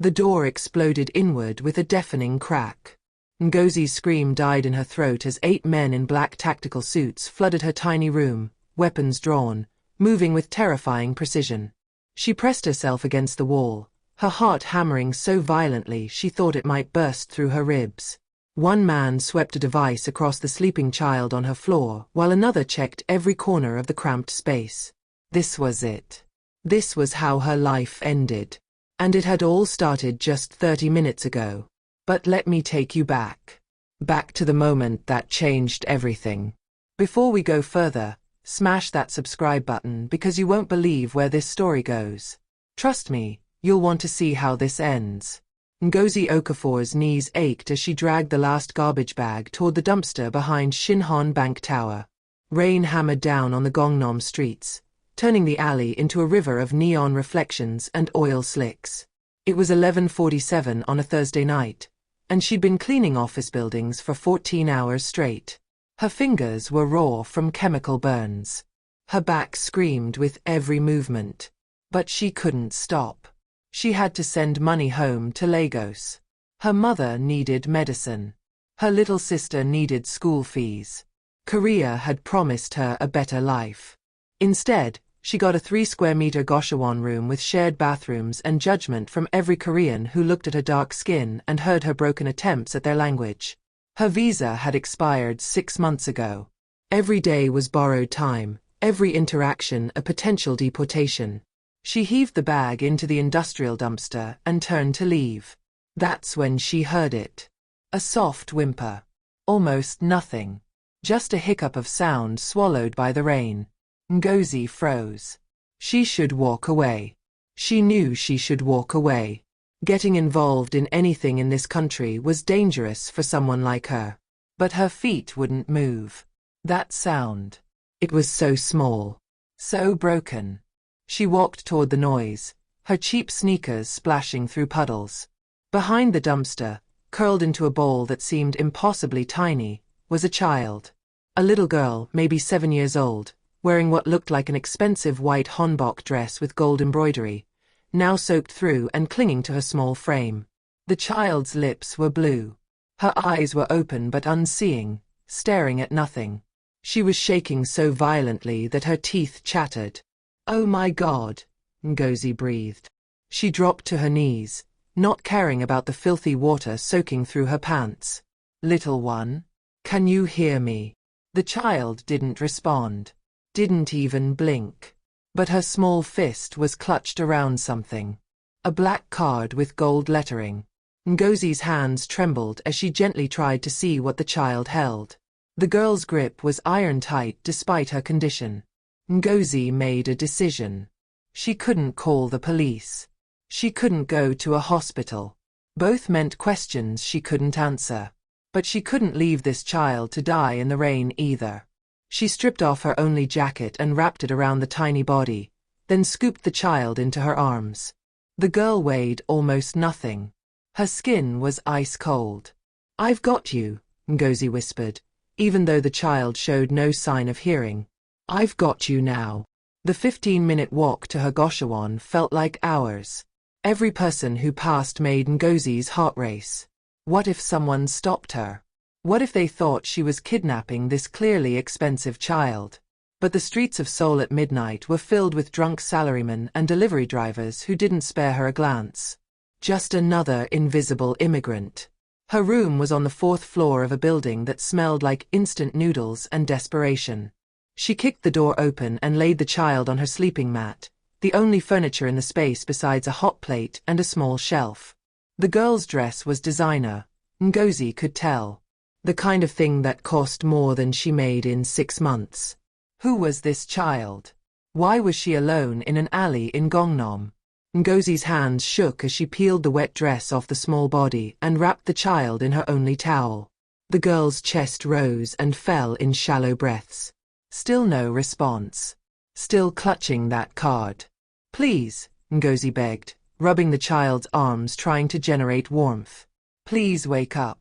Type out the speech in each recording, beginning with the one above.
The door exploded inward with a deafening crack. Ngozi's scream died in her throat as 8 men in black tactical suits flooded her tiny room, weapons drawn, moving with terrifying precision. She pressed herself against the wall, her heart hammering so violently she thought it might burst through her ribs. One man swept a device across the sleeping child on her floor, while another checked every corner of the cramped space. This was it. This was how her life ended. And it had all started just 30 minutes ago. But let me take you back. Back to the moment that changed everything. Before we go further, smash that subscribe button because you won't believe where this story goes. Trust me, you'll want to see how this ends. Ngozi Okafor's knees ached as she dragged the last garbage bag toward the dumpster behind Shinhan Bank Tower. Rain hammered down on the Gangnam streets, turning the alley into a river of neon reflections and oil slicks. It was 11:47 on a Thursday night, and she'd been cleaning office buildings for 14 hours straight. Her fingers were raw from chemical burns. Her back screamed with every movement. But she couldn't stop. She had to send money home to Lagos. Her mother needed medicine. Her little sister needed school fees. Korea had promised her a better life. Instead, she got a 3-square-meter Goshawan room with shared bathrooms and judgment from every Korean who looked at her dark skin and heard her broken attempts at their language. Her visa had expired 6 months ago. Every day was borrowed time, every interaction a potential deportation. She heaved the bag into the industrial dumpster and turned to leave. That's when she heard it. A soft whimper. Almost nothing. Just a hiccup of sound swallowed by the rain. Ngozi froze. She should walk away. She knew she should walk away. Getting involved in anything in this country was dangerous for someone like her. But her feet wouldn't move. That sound. It was so small. So broken. She walked toward the noise, her cheap sneakers splashing through puddles. Behind the dumpster, curled into a bowl that seemed impossibly tiny, was a child. A little girl, maybe 7 years old, wearing what looked like an expensive white hanbok dress with gold embroidery, now soaked through and clinging to her small frame. The child's lips were blue. Her eyes were open but unseeing, staring at nothing. She was shaking so violently that her teeth chattered. "Oh my God," Ngozi breathed. She dropped to her knees, not caring about the filthy water soaking through her pants. "Little one, can you hear me?" The child didn't respond, didn't even blink. But her small fist was clutched around something. A black card with gold lettering. Ngozi's hands trembled as she gently tried to see what the child held. The girl's grip was iron-tight despite her condition. Ngozi made a decision. She couldn't call the police. She couldn't go to a hospital. Both meant questions she couldn't answer. But she couldn't leave this child to die in the rain either. She stripped off her only jacket and wrapped it around the tiny body, then scooped the child into her arms. The girl weighed almost nothing. Her skin was ice cold. "I've got you," Ngozi whispered, even though the child showed no sign of hearing. "I've got you now." The 15-minute walk to her Goshawan felt like hours. Every person who passed made Ngozi's heart race. What if someone stopped her? What if they thought she was kidnapping this clearly expensive child? But the streets of Seoul at midnight were filled with drunk salarymen and delivery drivers who didn't spare her a glance. Just another invisible immigrant. Her room was on the 4th floor of a building that smelled like instant noodles and desperation. She kicked the door open and laid the child on her sleeping mat, the only furniture in the space besides a hot plate and a small shelf. The girl's dress was designer, Ngozi could tell. The kind of thing that cost more than she made in 6 months. Who was this child? Why was she alone in an alley in Gangnam? Ngozi's hands shook as she peeled the wet dress off the small body and wrapped the child in her only towel. The girl's chest rose and fell in shallow breaths. Still no response. Still clutching that card. "Please," Ngozi begged, rubbing the child's arms trying to generate warmth. "Please wake up.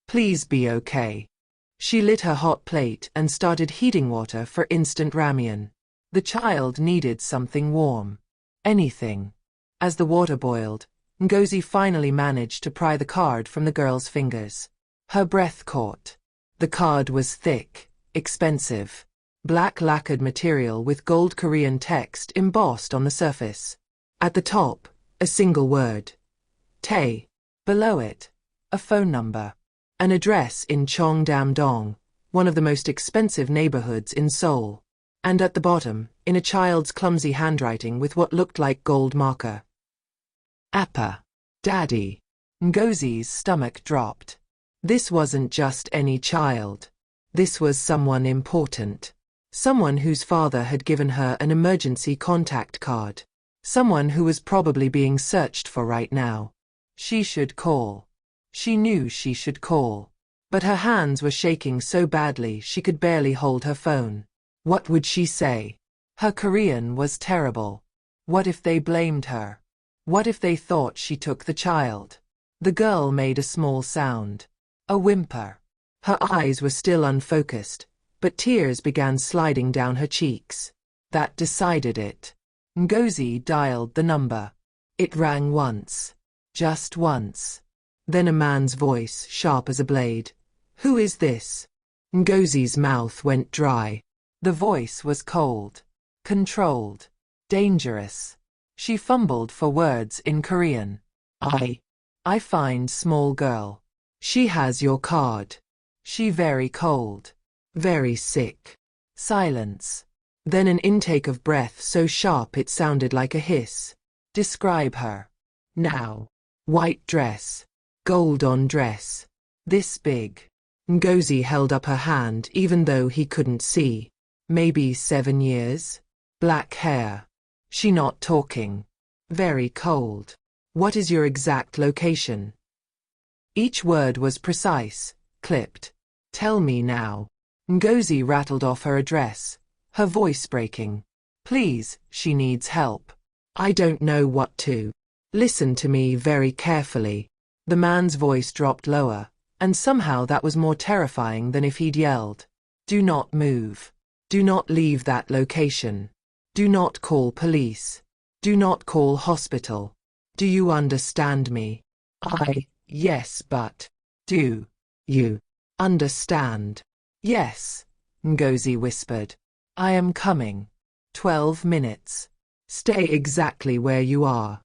Please be okay." She lit her hot plate and started heating water for instant ramen. The child needed something warm. Anything. As the water boiled, Ngozi finally managed to pry the card from the girl's fingers. Her breath caught. The card was thick, expensive, black lacquered material with gold Korean text embossed on the surface. At the top, a single word. Tae. Below it, a phone number. An address in Cheongdam-dong, one of the most expensive neighborhoods in Seoul. And at the bottom, in a child's clumsy handwriting with what looked like gold marker. Appa. Daddy. Ngozi's stomach dropped. This wasn't just any child. This was someone important. Someone whose father had given her an emergency contact card. Someone who was probably being searched for right now. She should call. She knew she should call. But her hands were shaking so badly she could barely hold her phone. What would she say? Her Korean was terrible. What if they blamed her? What if they thought she took the child? The girl made a small sound. A whimper. Her eyes were still unfocused, but tears began sliding down her cheeks. That decided it. Ngozi dialed the number. It rang once. Just once. Then a man's voice, sharp as a blade. Who is this? Ngozi's mouth went dry. The voice was cold, controlled, dangerous. She fumbled for words in Korean. I find small girl. She has your card. She very cold. Very sick. Silence. Then an intake of breath so sharp it sounded like a hiss. Describe her. Now. White dress. Gold on dress. This big. Ngozi held up her hand even though he couldn't see. Maybe 7 years? Black hair. She not talking. Very cold. What is your exact location? Each word was precise, clipped. Tell me now. Ngozi rattled off her address, her voice breaking. Please, she needs help. I don't know what to. Listen to me very carefully. The man's voice dropped lower, and somehow that was more terrifying than if he'd yelled. Do not move. Do not leave that location. Do not call police. Do not call hospital. Do you understand me? Yes, but do you understand? Yes, Ngozi whispered. I am coming. 12 minutes. Stay exactly where you are.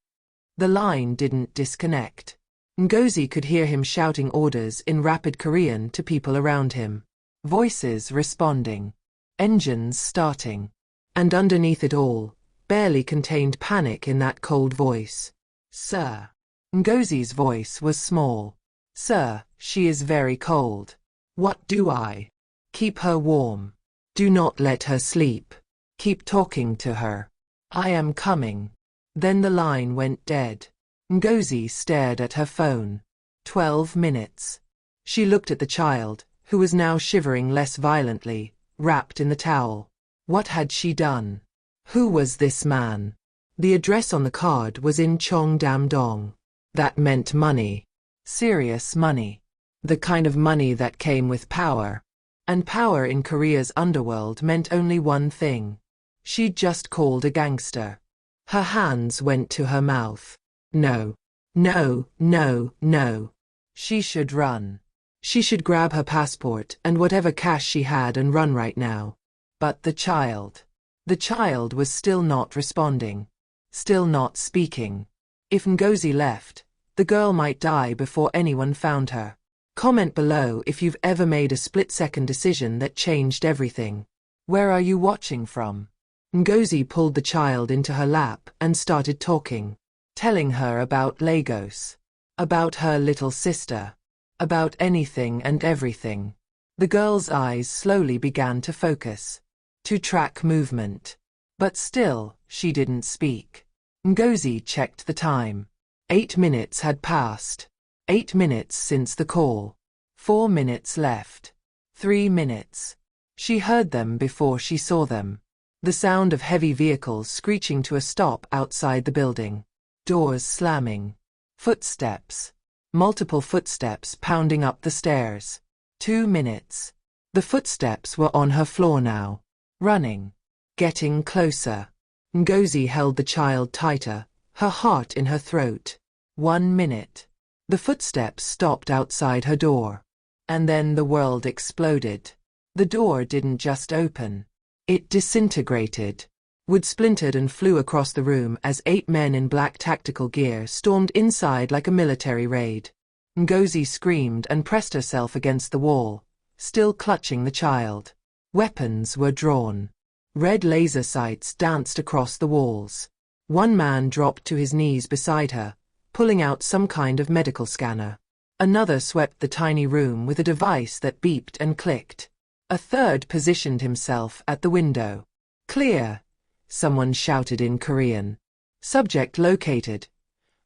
The line didn't disconnect. Ngozi could hear him shouting orders in rapid Korean to people around him. Voices responding. Engines starting. And underneath it all, barely contained panic in that cold voice. Sir. Ngozi's voice was small. Sir, she is very cold. What do I? Keep her warm. Do not let her sleep. Keep talking to her. I am coming. Then the line went dead. Ngozi stared at her phone. 12 minutes. She looked at the child, who was now shivering less violently, wrapped in the towel. What had she done? Who was this man? The address on the card was in Cheongdam-dong. That meant money. Serious money. The kind of money that came with power. And power in Korea's underworld meant only one thing. She'd just called a gangster. Her hands went to her mouth. No. No, no, no. She should run. She should grab her passport and whatever cash she had and run right now. But the child. The child was still not responding. Still not speaking. If Ngozi left, the girl might die before anyone found her. Comment below if you've ever made a split-second decision that changed everything. Where are you watching from? Ngozi pulled the child into her lap and started talking. Telling her about Lagos. About her little sister. About anything and everything. The girl's eyes slowly began to focus. To track movement. But still, she didn't speak. Ngozi checked the time. 8 minutes had passed. 8 minutes since the call. 4 minutes left. 3 minutes. She heard them before she saw them. The sound of heavy vehicles screeching to a stop outside the building. Doors slamming. Footsteps. Multiple footsteps pounding up the stairs. 2 minutes. The footsteps were on her floor now. Running. Getting closer. Ngozi held the child tighter, her heart in her throat. 1 minute. The footsteps stopped outside her door. And then the world exploded. The door didn't just open. It disintegrated. Wood splintered and flew across the room as 8 men in black tactical gear stormed inside like a military raid. Ngozi screamed and pressed herself against the wall, still clutching the child. Weapons were drawn. Red laser sights danced across the walls. One man dropped to his knees beside her, pulling out some kind of medical scanner. Another swept the tiny room with a device that beeped and clicked. A third positioned himself at the window. "Clear," someone shouted in Korean. "Subject located."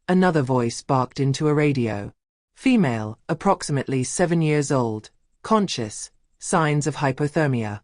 Another voice barked into a radio. "Female, approximately 7 years old, conscious, signs of hypothermia."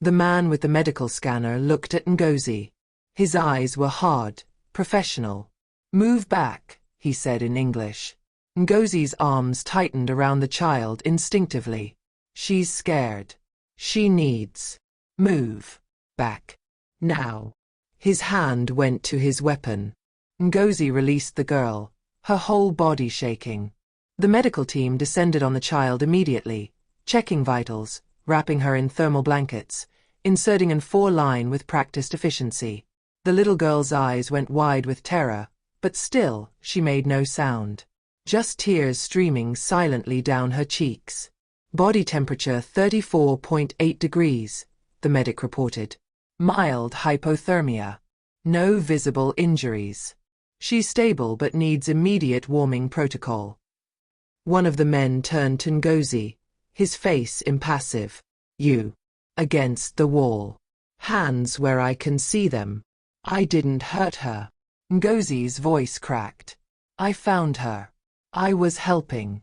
The man with the medical scanner looked at Ngozi. His eyes were hard, professional. "Move back," he said in English. Ngozi's arms tightened around the child instinctively. She's scared. She needs. Move. Back. Now. His hand went to his weapon. Ngozi released the girl, her whole body shaking. The medical team descended on the child immediately, checking vitals, wrapping her in thermal blankets, inserting in 4-line with practiced efficiency. The little girl's eyes went wide with terror, but still, she made no sound. Just tears streaming silently down her cheeks. Body temperature 34.8 degrees, the medic reported. Mild hypothermia. No visible injuries. She's stable but needs immediate warming protocol. One of the men turned to Ngozi, his face impassive. "You." Against the wall. "Hands where I can see them." "I didn't hurt her." Ngozi's voice cracked. "I found her. I was helping."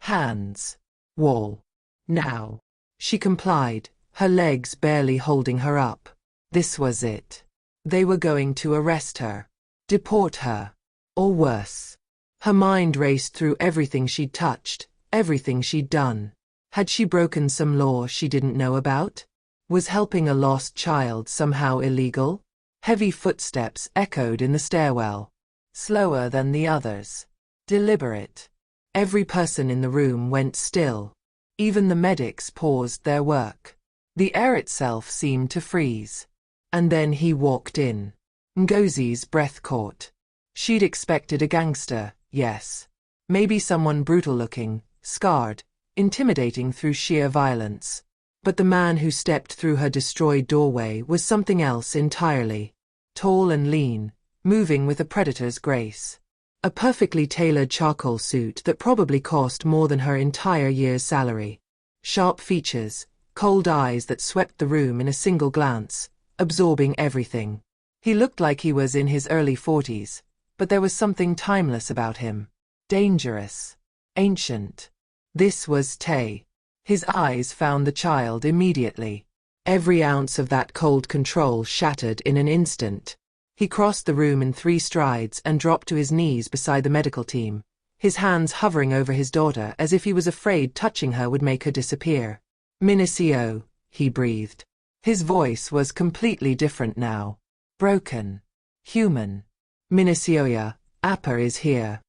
"Hands. Wall. Now." She complied, her legs barely holding her up. This was it. They were going to arrest her. Deport her. Or worse. Her mind raced through everything she'd touched, everything she'd done. Had she broken some law she didn't know about? Was helping a lost child somehow illegal? Heavy footsteps echoed in the stairwell. Slower than the others. Deliberate. Every person in the room went still. Even the medics paused their work. The air itself seemed to freeze. And then he walked in. Ngozi's breath caught. She'd expected a gangster, yes. Maybe someone brutal-looking, scarred, intimidating through sheer violence. But the man who stepped through her destroyed doorway was something else entirely. Tall and lean, moving with a predator's grace. A perfectly tailored charcoal suit that probably cost more than her entire year's salary. Sharp features, cold eyes that swept the room in a single glance, absorbing everything. He looked like he was in his early 40s, but there was something timeless about him. Dangerous. Ancient. This was Tae. His eyes found the child immediately. Every ounce of that cold control shattered in an instant. He crossed the room in 3 strides and dropped to his knees beside the medical team, his hands hovering over his daughter as if he was afraid touching her would make her disappear. "Minisio," he breathed. His voice was completely different now. Broken. Human. "Minisioya, Appa is here."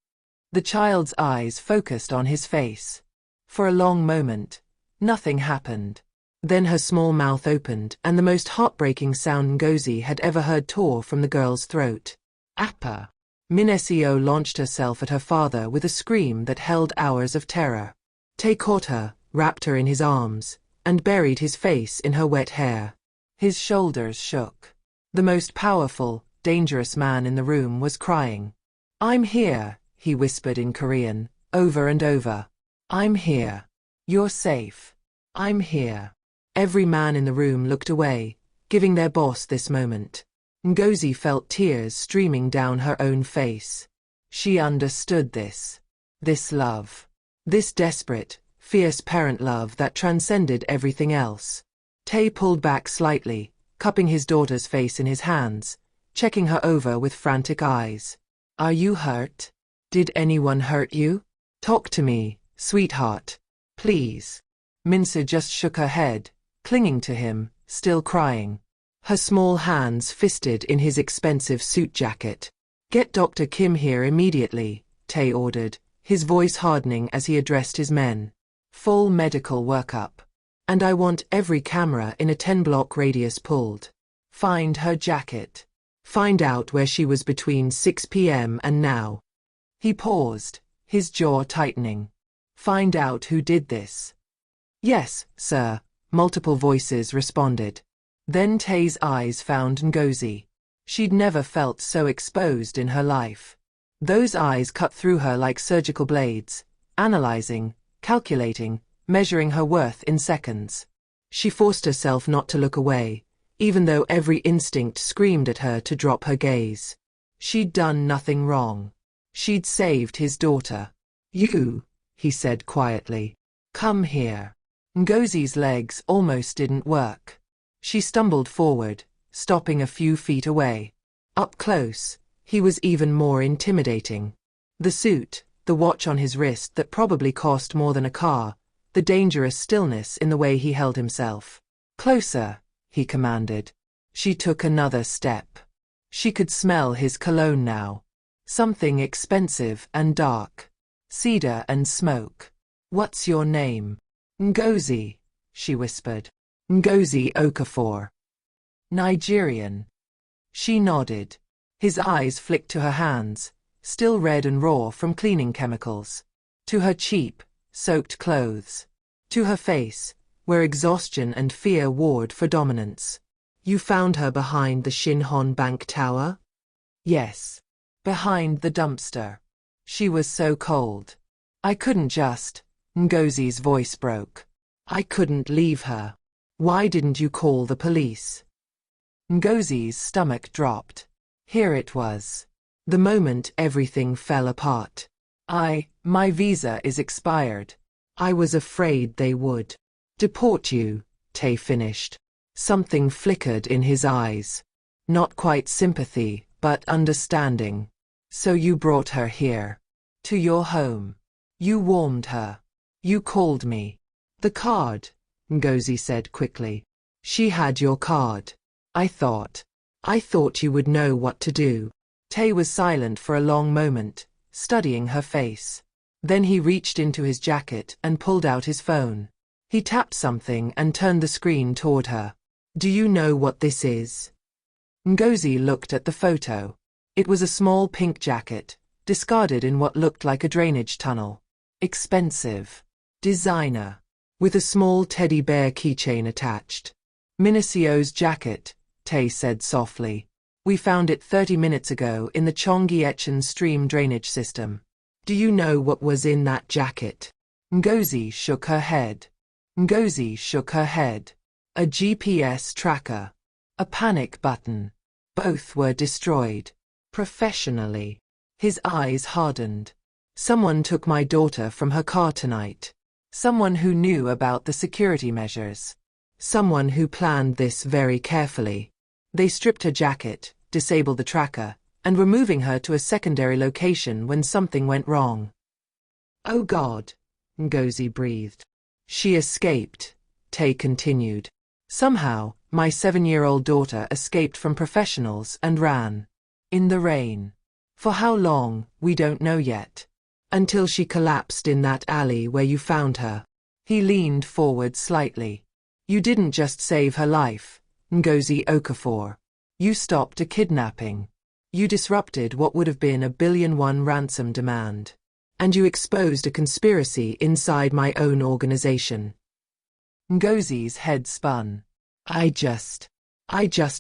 The child's eyes focused on his face. For a long moment, nothing happened. Then her small mouth opened and the most heartbreaking sound Ngozi had ever heard tore from the girl's throat. "Appa." Minesio launched herself at her father with a scream that held hours of terror. Tae caught her, wrapped her in his arms, and buried his face in her wet hair. His shoulders shook. The most powerful, dangerous man in the room was crying. "I'm here," he whispered in Korean, over and over. "I'm here. You're safe. I'm here." Every man in the room looked away, giving their boss this moment. Ngozi felt tears streaming down her own face. She understood this. This love. This desperate, fierce parent love that transcended everything else. Tae pulled back slightly, cupping his daughter's face in his hands, checking her over with frantic eyes. "Are you hurt? Did anyone hurt you? Talk to me, sweetheart. Please." Minsa just shook her head, clinging to him, still crying. Her small hands fisted in his expensive suit jacket. Get Dr. Kim here immediately, Tae ordered, his voice hardening as he addressed his men. Full medical workup. And I want every camera in a 10-block radius pulled. Find her jacket. Find out where she was between 6 p.m. and now. He paused, his jaw tightening. Find out who did this. Yes, sir, multiple voices responded. Then Tae's eyes found Ngozi. She'd never felt so exposed in her life. Those eyes cut through her like surgical blades, analyzing, calculating, measuring her worth in seconds. She forced herself not to look away, even though every instinct screamed at her to drop her gaze. She'd done nothing wrong. She'd saved his daughter. You, he said quietly. Come here. Ngozi's legs almost didn't work. She stumbled forward, stopping a few feet away. Up close, he was even more intimidating. The suit, the watch on his wrist that probably cost more than a car, the dangerous stillness in the way he held himself. Closer, he commanded. She took another step. She could smell his cologne now. Something expensive and dark. Cedar and smoke. What's your name? Ngozi, she whispered. Ngozi Okafor. Nigerian. She nodded. His eyes flicked to her hands, still red and raw from cleaning chemicals. To her cheap, soaked clothes. To her face, where exhaustion and fear warred for dominance. You found her behind the Shinhon Bank Tower? Yes. Behind the dumpster. She was so cold. I couldn't just. Ngozi's voice broke. I couldn't leave her. Why didn't you call the police? Ngozi's stomach dropped. Here it was. The moment everything fell apart. My visa is expired. I was afraid they would deport you, Tae finished. Something flickered in his eyes. Not quite sympathy, but understanding. So you brought her here. To your home. You warmed her. You called me. The card, Ngozi said quickly. She had your card. I thought you would know what to do. Tae was silent for a long moment, studying her face. Then he reached into his jacket and pulled out his phone. He tapped something and turned the screen toward her. Do you know what this is? Ngozi looked at the photo. It was a small pink jacket, discarded in what looked like a drainage tunnel. Expensive. Designer. With a small teddy bear keychain attached. Minasio's jacket, Tae said softly. We found it 30 minutes ago in the Cheonggyecheon stream drainage system. Do you know what was in that jacket? Ngozi shook her head. A GPS tracker. A panic button. Both were destroyed. Professionally. His eyes hardened. Someone took my daughter from her car tonight. Someone who knew about the security measures. Someone who planned this very carefully. They stripped her jacket, disabled the tracker, and were moving her to a secondary location when something went wrong. Oh God, Ngozi breathed. She escaped, Tae continued. Somehow, my 7-year-old daughter escaped from professionals and ran. In the rain. For how long, we don't know yet. Until she collapsed in that alley where you found her. He leaned forward slightly. You didn't just save her life, Ngozi Okafor. You stopped a kidnapping. You disrupted what would have been a $1 billion ransom demand. And you exposed a conspiracy inside my own organization. Ngozi's head spun. I just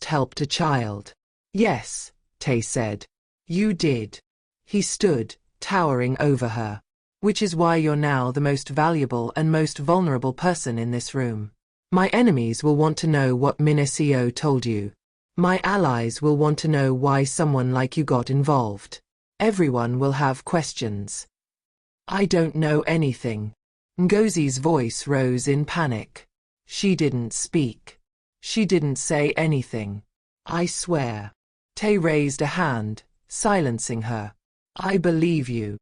helped a child. Yes, Tae said. You did. He stood, towering over her. Which is why you're now the most valuable and most vulnerable person in this room. My enemies will want to know what Minacio told you. My allies will want to know why someone like you got involved. Everyone will have questions. I don't know anything. Ngozi's voice rose in panic. She didn't speak. She didn't say anything. I swear. Tae raised a hand, silencing her. I believe you.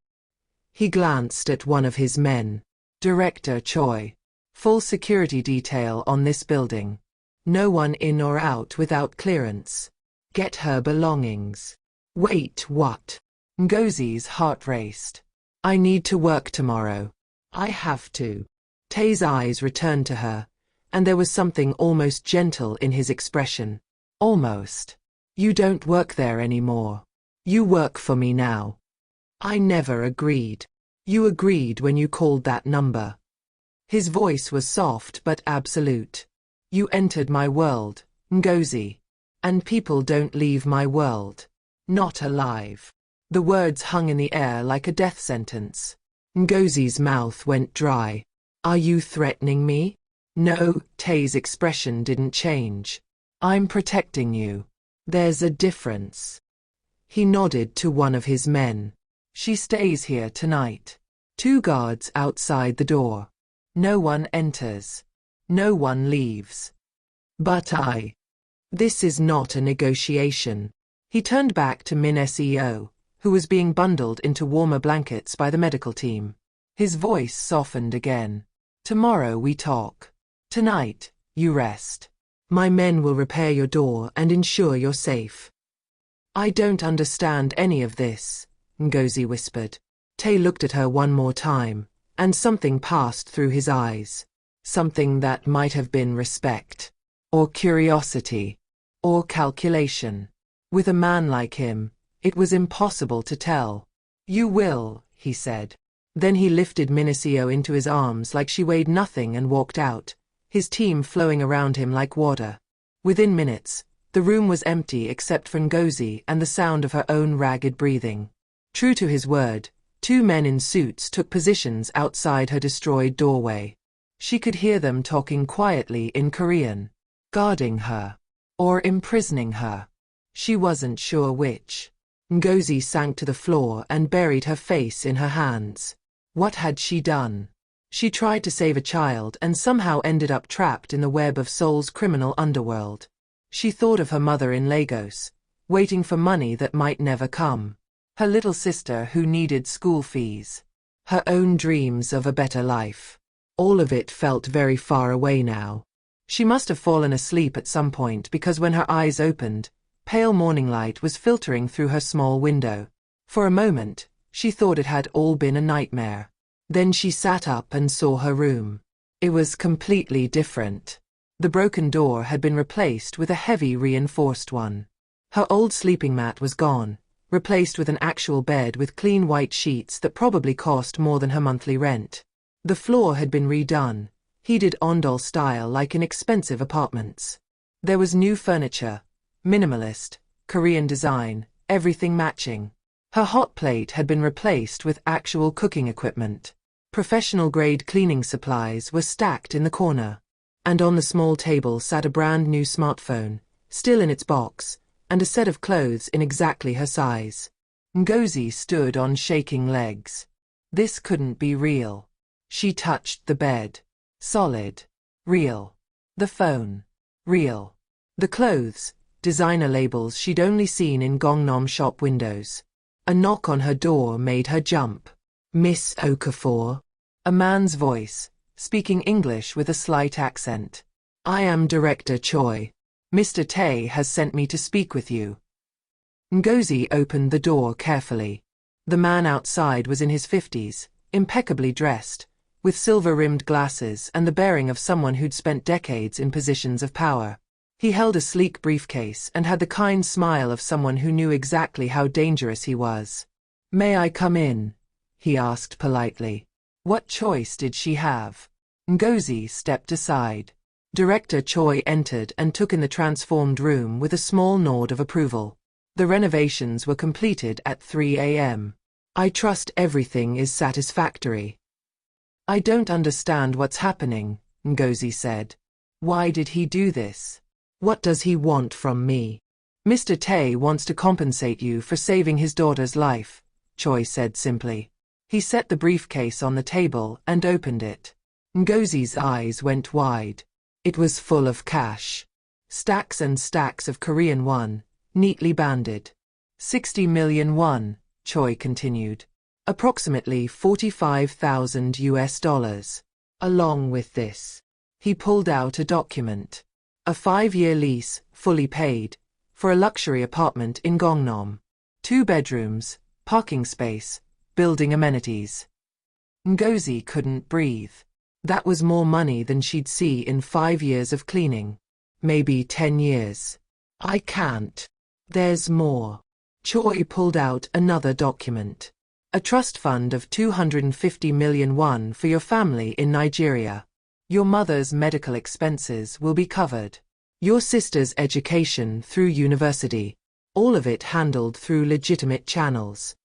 He glanced at one of his men. Director Choi. Full security detail on this building. No one in or out without clearance. Get her belongings. Wait, what? Ngozi's heart raced. I need to work tomorrow. I have to. Tae's eyes returned to her, and there was something almost gentle in his expression. Almost. You don't work there anymore. You work for me now. I never agreed. You agreed when you called that number. His voice was soft but absolute. You entered my world, Ngozi. And people don't leave my world. Not alive. The words hung in the air like a death sentence. Ngozi's mouth went dry. Are you threatening me? No, Tae's expression didn't change. I'm protecting you. There's a difference. He nodded to one of his men. She stays here tonight. 2 guards outside the door. No one enters. No one leaves. But I. This is not a negotiation. He turned back to Min Seo, who was being bundled into warmer blankets by the medical team. His voice softened again. Tomorrow we talk. Tonight, you rest. My men will repair your door and ensure you're safe. I don't understand any of this, Ngozi whispered. Tae looked at her one more time, and something passed through his eyes. Something that might have been respect, or curiosity, or calculation. With a man like him, it was impossible to tell. You will, he said. Then he lifted Minasio into his arms like she weighed nothing and walked out, his team flowing around him like water. Within minutes, the room was empty except for Ngozi and the sound of her own ragged breathing. True to his word, 2 men in suits took positions outside her destroyed doorway. She could hear them talking quietly in Korean, guarding her, or imprisoning her. She wasn't sure which. Ngozi sank to the floor and buried her face in her hands. What had she done? She tried to save a child and somehow ended up trapped in the web of Seoul's criminal underworld. She thought of her mother in Lagos, waiting for money that might never come. Her little sister who needed school fees. Her own dreams of a better life. All of it felt very far away now. She must have fallen asleep at some point because when her eyes opened, pale morning light was filtering through her small window. For a moment, she thought it had all been a nightmare. Then she sat up and saw her room. It was completely different. The broken door had been replaced with a heavy reinforced one. Her old sleeping mat was gone, replaced with an actual bed with clean white sheets that probably cost more than her monthly rent. The floor had been redone, heated ondol style like in expensive apartments. There was new furniture, minimalist, Korean design, everything matching. Her hot plate had been replaced with actual cooking equipment. Professional-grade cleaning supplies were stacked in the corner. And on the small table sat a brand-new smartphone, still in its box, and a set of clothes in exactly her size. Ngozi stood on shaking legs. This couldn't be real. She touched the bed. Solid. Real. The phone. Real. The clothes, designer labels she'd only seen in Gangnam shop windows. A knock on her door made her jump. Miss Okafor? A man's voice, speaking English with a slight accent. I am Director Choi. Mr. Tae has sent me to speak with you. Ngozi opened the door carefully. The man outside was in his 50s, impeccably dressed, with silver-rimmed glasses and the bearing of someone who'd spent decades in positions of power. He held a sleek briefcase and had the kind smile of someone who knew exactly how dangerous he was. May I come in? He asked politely. What choice did she have? Ngozi stepped aside. Director Choi entered and took in the transformed room with a small nod of approval. The renovations were completed at 3 a.m. I trust everything is satisfactory. I don't understand what's happening, Ngozi said. Why did he do this? What does he want from me? Mr. Tae wants to compensate you for saving his daughter's life, Choi said simply. He set the briefcase on the table and opened it. Ngozi's eyes went wide. It was full of cash. Stacks and stacks of Korean won, neatly banded. 60 million won, Choi continued. Approximately 45,000 US dollars. Along with this, he pulled out a document. A 5-year lease, fully paid, for a luxury apartment in Gangnam. 2 bedrooms, parking space, building amenities. Ngozi couldn't breathe. That was more money than she'd see in 5 years of cleaning. Maybe 10 years. I can't. There's more. Choi pulled out another document. A trust fund of 250 million won for your family in Nigeria. Your mother's medical expenses will be covered. Your sister's education through university. All of it handled through legitimate channels.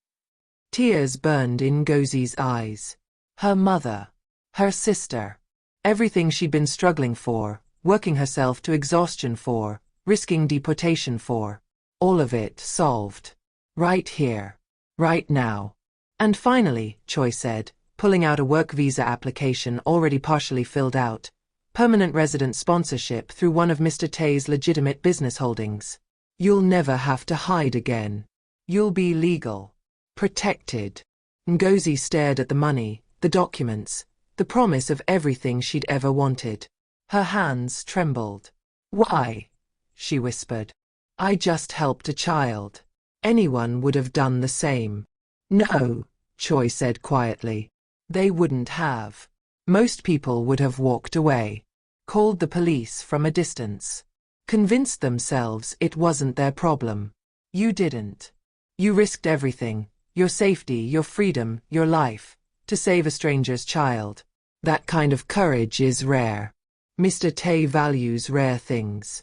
Tears burned in Ngozi's eyes. Her mother. Her sister. Everything she'd been struggling for, working herself to exhaustion for, risking deportation for. All of it solved. Right here. Right now. And finally, Choi said, pulling out a work visa application already partially filled out. Permanent resident sponsorship through one of Mr. Tae's legitimate business holdings. You'll never have to hide again. You'll be legal. Protected. Ngozi stared at the money, the documents, the promise of everything she'd ever wanted. Her hands trembled. Why? She whispered. I just helped a child. Anyone would have done the same. No, Choi said quietly. They wouldn't have. Most people would have walked away. Called the police from a distance. Convinced themselves it wasn't their problem. You didn't. You risked everything, your safety, your freedom, your life, to save a stranger's child. That kind of courage is rare. Mr. Tae values rare things.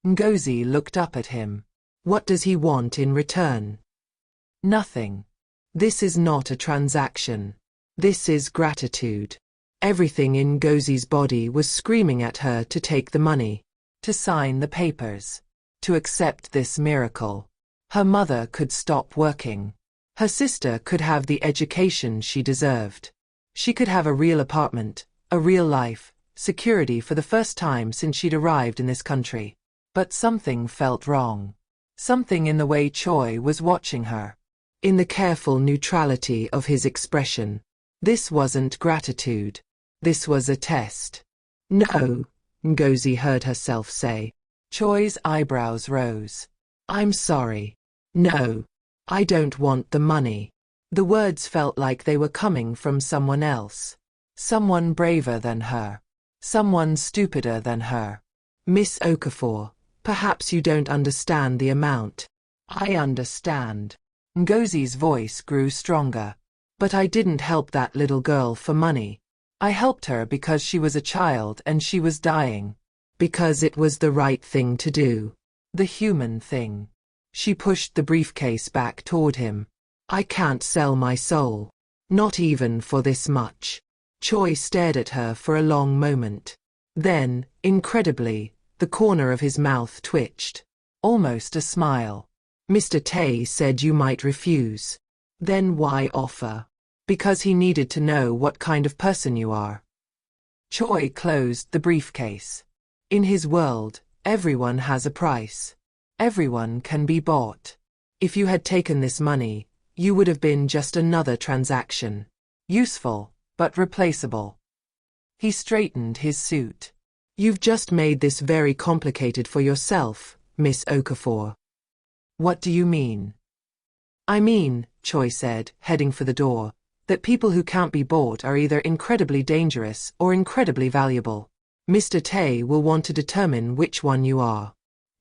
Ngozi looked up at him. What does he want in return? Nothing. This is not a transaction. This is gratitude. Everything in Ngozi's body was screaming at her to take the money, to sign the papers, to accept this miracle. Her mother could stop working. Her sister could have the education she deserved. She could have a real apartment, a real life, security for the first time since she'd arrived in this country. But something felt wrong. Something in the way Choi was watching her. In the careful neutrality of his expression. This wasn't gratitude. This was a test. No, Ngozi heard herself say. Choi's eyebrows rose. I'm sorry. No. I don't want the money. The words felt like they were coming from someone else. Someone braver than her. Someone stupider than her. Miss Okafor, perhaps you don't understand the amount. I understand. Ngozi's voice grew stronger. But I didn't help that little girl for money. I helped her because she was a child and she was dying. Because it was the right thing to do. The human thing. She pushed the briefcase back toward him. I can't sell my soul. Not even for this much. Choi stared at her for a long moment. Then, incredibly, the corner of his mouth twitched. Almost a smile. Mr. Tae said you might refuse. Then why offer? Because he needed to know what kind of person you are. Choi closed the briefcase. In his world, everyone has a price. Everyone can be bought. If you had taken this money, you would have been just another transaction. Useful, but replaceable. He straightened his suit. You've just made this very complicated for yourself, Miss Okafor. What do you mean? I mean, Choi said, heading for the door, that people who can't be bought are either incredibly dangerous or incredibly valuable. Mr. Tae will want to determine which one you are.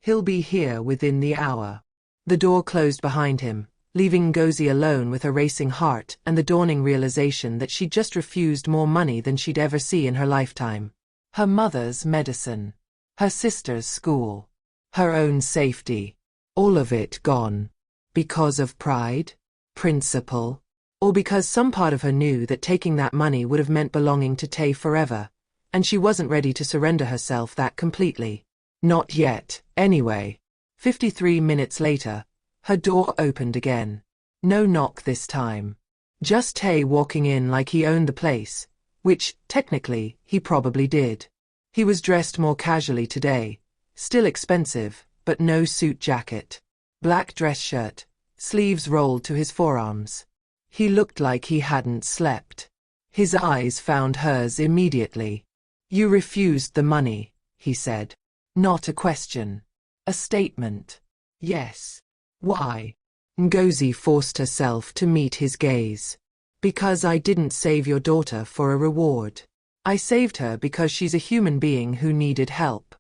He'll be here within the hour. The door closed behind him, leaving Ngozi alone with a racing heart and the dawning realization that she'd just refused more money than she'd ever see in her lifetime. Her mother's medicine. Her sister's school. Her own safety. All of it gone. Because of pride? Principle? Or because some part of her knew that taking that money would have meant belonging to Tae forever, and she wasn't ready to surrender herself that completely. Not yet, anyway. 53 minutes later, her door opened again. No knock this time. Just Tae walking in like he owned the place, which, technically, he probably did. He was dressed more casually today, still expensive, but no suit jacket. Black dress shirt, sleeves rolled to his forearms. He looked like he hadn't slept. His eyes found hers immediately. You refused the money, he said. Not a question. A statement. Yes. Why? Ngozi forced herself to meet his gaze. Because I didn't save your daughter for a reward. I saved her because she's a human being who needed help.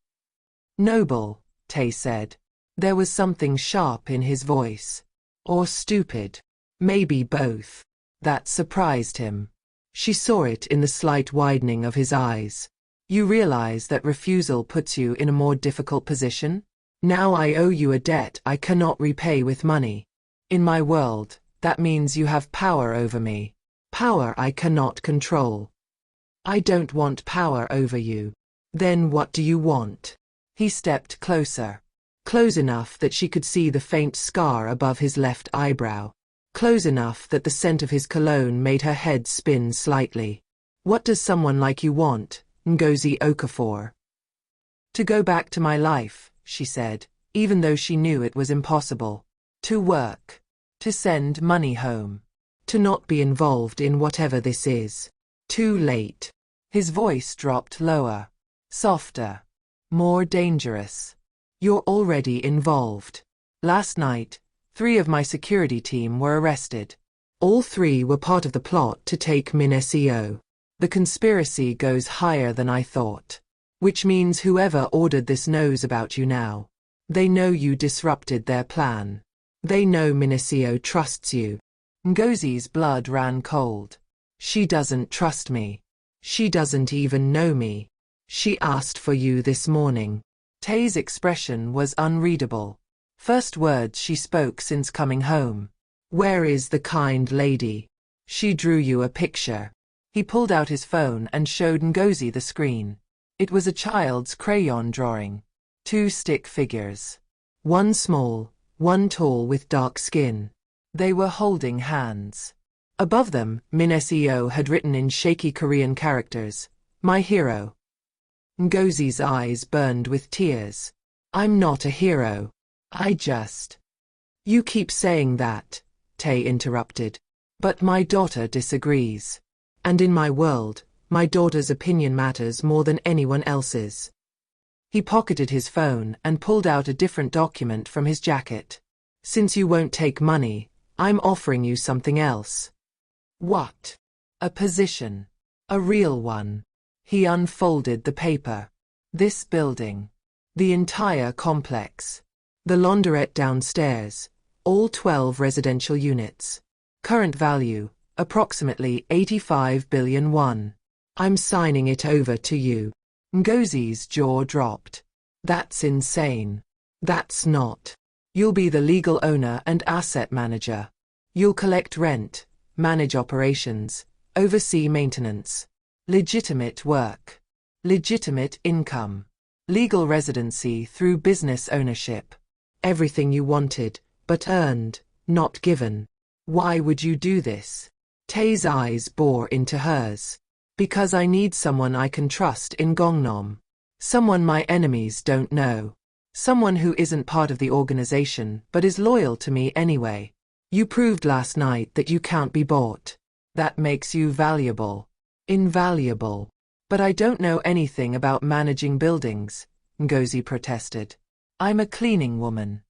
Noble, Tay said. There was something sharp in his voice. Or stupid. Maybe both. That surprised him. She saw it in the slight widening of his eyes. You realize that refusal puts you in a more difficult position? Now I owe you a debt I cannot repay with money. In my world, that means you have power over me. Power I cannot control. I don't want power over you. Then what do you want? He stepped closer. Close enough that she could see the faint scar above his left eyebrow. Close enough that the scent of his cologne made her head spin slightly. What does someone like you want, Ngozi Okafor? To go back to my life, she said, even though she knew it was impossible. To work. To send money home. To not be involved in whatever this is. Too late. His voice dropped lower. Softer. More dangerous. You're already involved. Last night, 3 of my security team were arrested. All 3 were part of the plot to take Minneseo. The conspiracy goes higher than I thought. Which means whoever ordered this knows about you now. They know you disrupted their plan. They know Minneseo trusts you. Ngozi's blood ran cold. She doesn't trust me. She doesn't even know me. She asked for you this morning. Tay's expression was unreadable. First words she spoke since coming home. Where is the kind lady? She drew you a picture. He pulled out his phone and showed Ngozi the screen. It was a child's crayon drawing. 2 stick figures. One small, one tall with dark skin. They were holding hands. Above them, Minneseo had written in shaky Korean characters, "My hero." Ngozi's eyes burned with tears. I'm not a hero. I just... You keep saying that, Tay interrupted. But my daughter disagrees. And in my world, my daughter's opinion matters more than anyone else's. He pocketed his phone and pulled out a different document from his jacket. Since you won't take money, I'm offering you something else. What? A position. A real one. He unfolded the paper. This building. The entire complex. The laundrette downstairs. All 12 residential units. Current value, approximately 85 billion won. I'm signing it over to you. Ngozi's jaw dropped. That's insane. That's not. You'll be the legal owner and asset manager. You'll collect rent, manage operations, oversee maintenance. Legitimate work. Legitimate income. Legal residency through business ownership. Everything you wanted, but earned, not given. Why would you do this? Tay's eyes bore into hers. Because I need someone I can trust in Gangnam. Someone my enemies don't know. Someone who isn't part of the organization but is loyal to me anyway. You proved last night that you can't be bought. That makes you valuable. Invaluable. But I don't know anything about managing buildings, Ngozi protested. I'm a cleaning woman.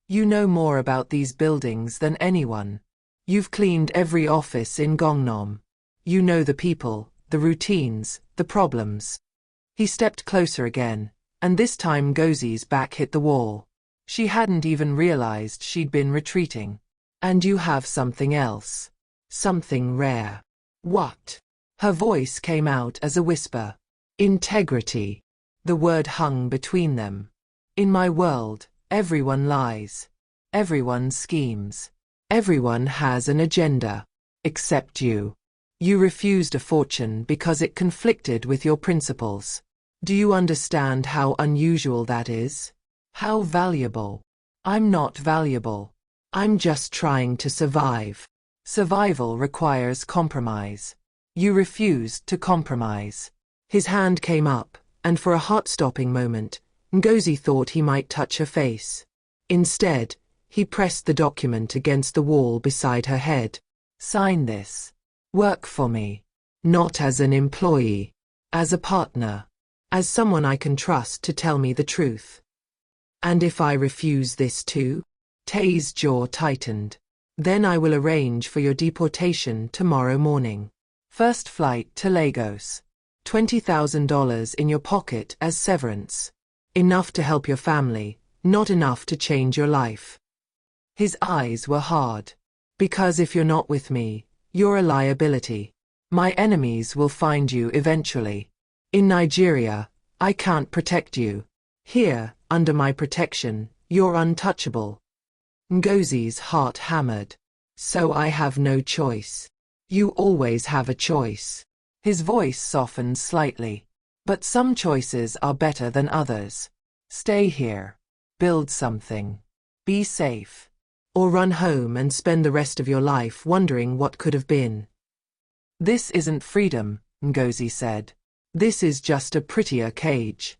You know more about these buildings than anyone. You've cleaned every office in Gangnam. You know the people, the routines, the problems. He stepped closer again, and this time Ngozi's back hit the wall. She hadn't even realized she'd been retreating. And you have something else. Something rare. What? Her voice came out as a whisper. Integrity. The word hung between them. In my world, everyone lies. Everyone schemes. Everyone has an agenda. Except you. You refused a fortune because it conflicted with your principles. Do you understand how unusual that is? How valuable? I'm not valuable. I'm just trying to survive. Survival requires compromise. You refused to compromise. His hand came up, and for a heart-stopping moment, Ngozi thought he might touch her face. Instead, he pressed the document against the wall beside her head. Sign this. Work for me. Not as an employee. As a partner. As someone I can trust to tell me the truth. And if I refuse this too? Tae's jaw tightened. Then I will arrange for your deportation tomorrow morning. First flight to Lagos. $20,000 in your pocket as severance. Enough to help your family, not enough to change your life. His eyes were hard. Because if you're not with me, you're a liability. My enemies will find you eventually. In Nigeria, I can't protect you. Here, under my protection, you're untouchable. Ngozi's heart hammered. So I have no choice. You always have a choice. His voice softened slightly. But some choices are better than others. Stay here. Build something. Be safe. Or run home and spend the rest of your life wondering what could have been. This isn't freedom, Ngozi said. This is just a prettier cage.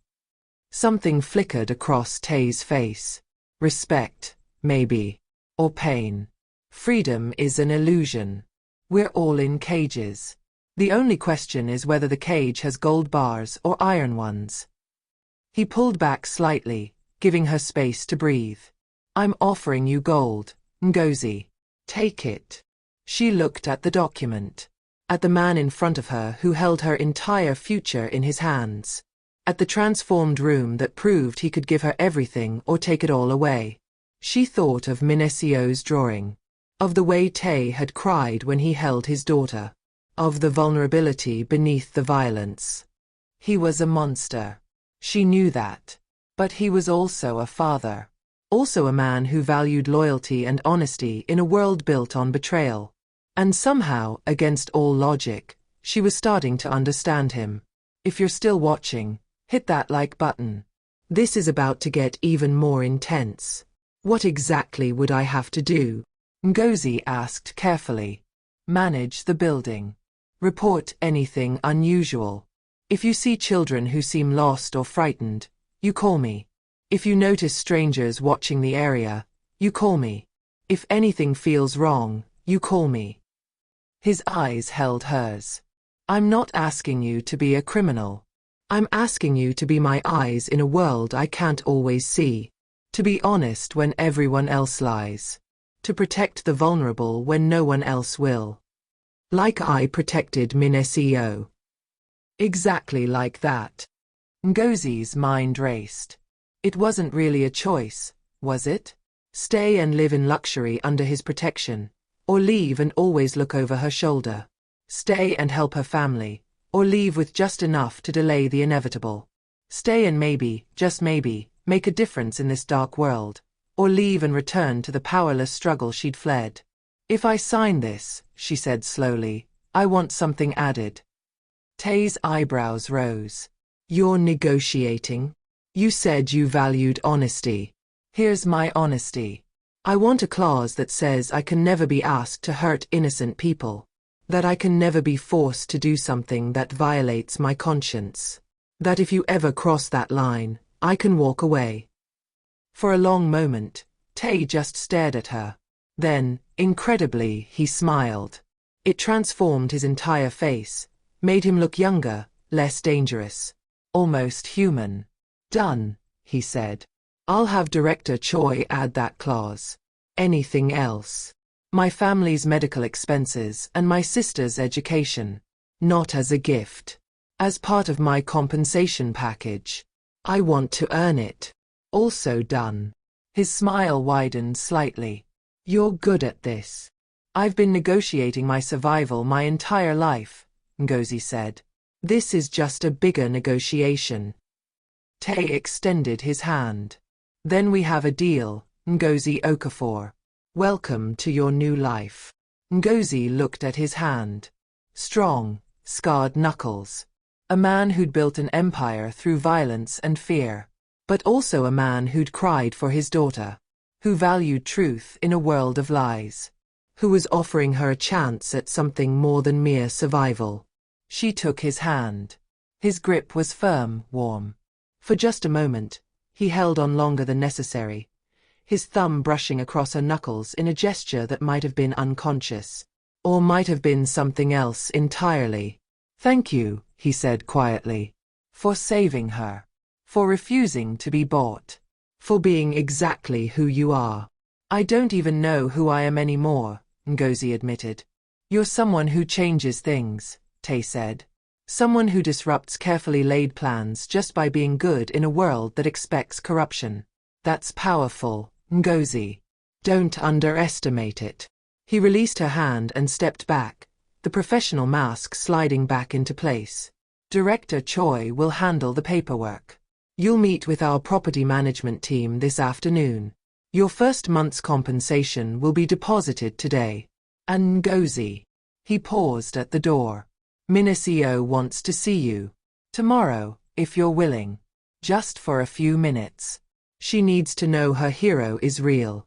Something flickered across Tae's face. Respect, maybe. Or pain. Freedom is an illusion. We're all in cages. The only question is whether the cage has gold bars or iron ones. He pulled back slightly, giving her space to breathe. I'm offering you gold, Ngozi. Take it. She looked at the document. At the man in front of her who held her entire future in his hands. At the transformed room that proved he could give her everything or take it all away. She thought of Minasio's drawing. Of the way Tae had cried when he held his daughter. Of the vulnerability beneath the violence. He was a monster. She knew that. But he was also a father. Also a man who valued loyalty and honesty in a world built on betrayal. And somehow, against all logic, she was starting to understand him. If you're still watching, hit that like button. This is about to get even more intense. What exactly would I have to do? Ngozi asked carefully. Manage the building. Report anything unusual. If you see children who seem lost or frightened, you call me. If you notice strangers watching the area, you call me. If anything feels wrong, you call me. His eyes held hers. I'm not asking you to be a criminal. I'm asking you to be my eyes in a world I can't always see. To be honest when everyone else lies. To protect the vulnerable when no one else will. Like I protected Minacio. Exactly like that. Ngozi's mind raced. It wasn't really a choice, was it? Stay and live in luxury under his protection, or leave and always look over her shoulder. Stay and help her family, or leave with just enough to delay the inevitable. Stay and maybe, just maybe, make a difference in this dark world, or leave and return to the powerless struggle she'd fled. If I sign this, she said slowly, I want something added. Tae's eyebrows rose. You're negotiating? You said you valued honesty. Here's my honesty. I want a clause that says I can never be asked to hurt innocent people. That I can never be forced to do something that violates my conscience. That if you ever cross that line, I can walk away. For a long moment, Tae just stared at her. Then, incredibly, he smiled. It transformed his entire face, made him look younger, less dangerous. Almost human. Done, he said. I'll have Director Choi add that clause. Anything else? My family's medical expenses and my sister's education. Not as a gift. As part of my compensation package. I want to earn it. Also done. His smile widened slightly. You're good at this. I've been negotiating my survival my entire life, Ngozi said. This is just a bigger negotiation. Tae extended his hand. Then we have a deal, Ngozi Okafor. Welcome to your new life. Ngozi looked at his hand. Strong, scarred knuckles. A man who'd built an empire through violence and fear. But also a man who'd cried for his daughter. Who valued truth in a world of lies. Who was offering her a chance at something more than mere survival. She took his hand. His grip was firm, warm. For just a moment, he held on longer than necessary, his thumb brushing across her knuckles in a gesture that might have been unconscious, or might have been something else entirely. Thank you, he said quietly, for saving her, for refusing to be bought, for being exactly who you are. I don't even know who I am anymore, Ngozi admitted. You're someone who changes things, Tae said. Someone who disrupts carefully laid plans just by being good in a world that expects corruption. That's powerful, Ngozi. Don't underestimate it. He released her hand and stepped back, the professional mask sliding back into place. Director Choi will handle the paperwork. You'll meet with our property management team this afternoon. Your first month's compensation will be deposited today. And Ngozi. He paused at the door. Minacio wants to see you. Tomorrow, if you're willing. Just for a few minutes. She needs to know her hero is real.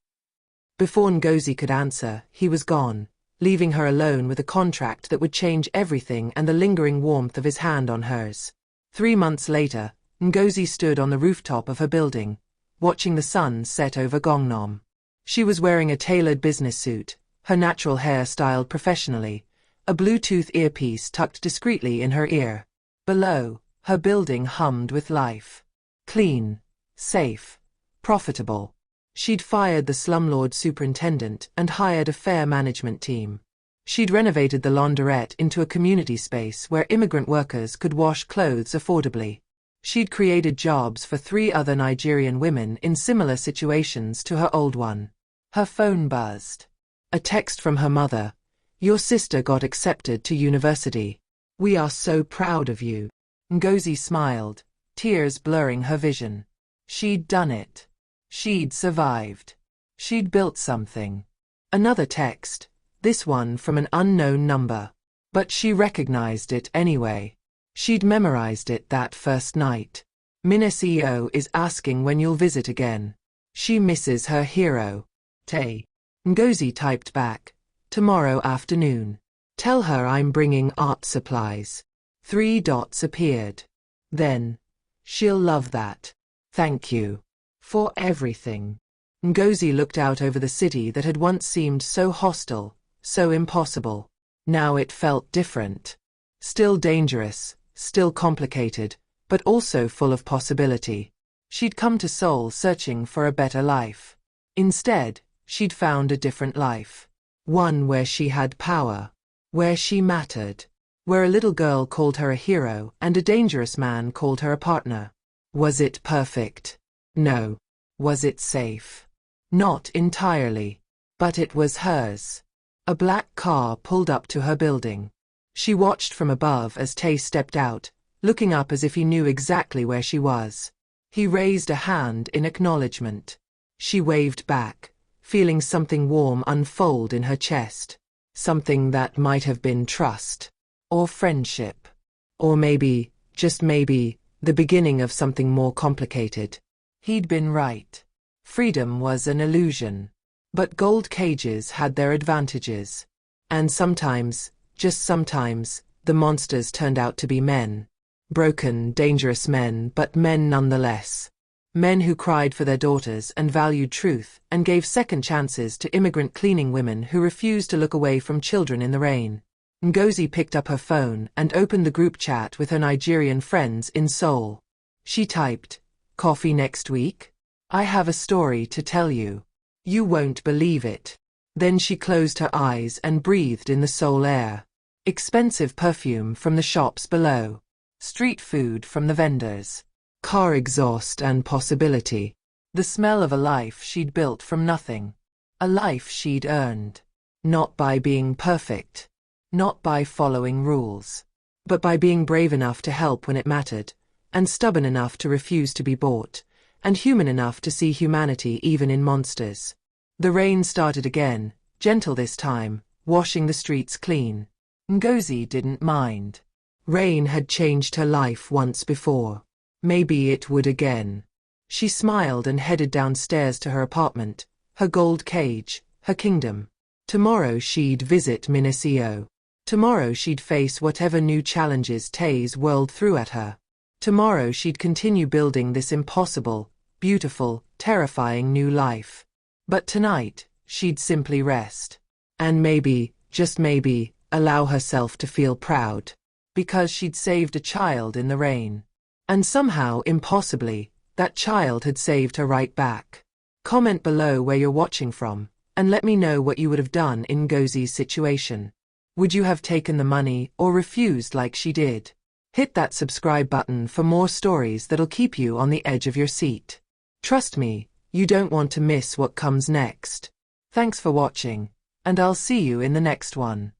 Before Ngozi could answer, he was gone, leaving her alone with a contract that would change everything and the lingering warmth of his hand on hers. 3 months later, Ngozi stood on the rooftop of her building, watching the sun set over Gangnam. She was wearing a tailored business suit, her natural hair styled professionally, a Bluetooth earpiece tucked discreetly in her ear. Below, her building hummed with life. Clean, safe, profitable. She'd fired the slumlord superintendent and hired a fair management team. She'd renovated the launderette into a community space where immigrant workers could wash clothes affordably. She'd created jobs for 3 other Nigerian women in similar situations to her old one. Her phone buzzed. A text from her mother. Your sister got accepted to university. We are so proud of you. Ngozi smiled, tears blurring her vision. She'd done it. She'd survived. She'd built something. Another text, this one from an unknown number. But she recognized it anyway. She'd memorized it that first night. Minacio is asking when you'll visit again. She misses her hero. Tae. Ngozi typed back. Tomorrow afternoon. Tell her I'm bringing art supplies. 3 dots appeared. Then. She'll love that. Thank you. For everything. Ngozi looked out over the city that had once seemed so hostile, so impossible. Now it felt different. Still dangerous, still complicated, but also full of possibility. She'd come to Seoul searching for a better life. Instead, she'd found a different life. One where she had power. Where she mattered. Where a little girl called her a hero and a dangerous man called her a partner. Was it perfect? No. Was it safe? Not entirely. But it was hers. A black car pulled up to her building. She watched from above as Tae stepped out, looking up as if he knew exactly where she was. He raised a hand in acknowledgement. She waved back, feeling something warm unfold in her chest. Something that might have been trust. Or friendship. Or maybe, just maybe, the beginning of something more complicated. He'd been right. Freedom was an illusion. But gold cages had their advantages. And sometimes, just sometimes, the monsters turned out to be men. Broken, dangerous men, but men nonetheless. Men who cried for their daughters and valued truth and gave second chances to immigrant cleaning women who refused to look away from children in the rain. Ngozi picked up her phone and opened the group chat with her Nigerian friends in Seoul. She typed, "Coffee next week? I have a story to tell you. You won't believe it." Then she closed her eyes and breathed in the Seoul air. Expensive perfume from the shops below. Street food from the vendors. Car exhaust and possibility. The smell of a life she'd built from nothing. A life she'd earned. Not by being perfect. Not by following rules. But by being brave enough to help when it mattered, and stubborn enough to refuse to be bought, and human enough to see humanity even in monsters. The rain started again, gentle this time, washing the streets clean. Ngozi didn't mind. Rain had changed her life once before. Maybe it would again. She smiled and headed downstairs to her apartment, her gold cage, her kingdom. Tomorrow she'd visit Minacio. Tomorrow she'd face whatever new challenges Tae's world threw at her. Tomorrow she'd continue building this impossible, beautiful, terrifying new life. But tonight, she'd simply rest. And maybe, just maybe, allow herself to feel proud. Because she'd saved a child in the rain. And somehow, impossibly, that child had saved her right back. Comment below where you're watching from, and let me know what you would have done in Ngozi's situation. Would you have taken the money or refused like she did? Hit that subscribe button for more stories that'll keep you on the edge of your seat. Trust me, you don't want to miss what comes next. Thanks for watching, and I'll see you in the next one.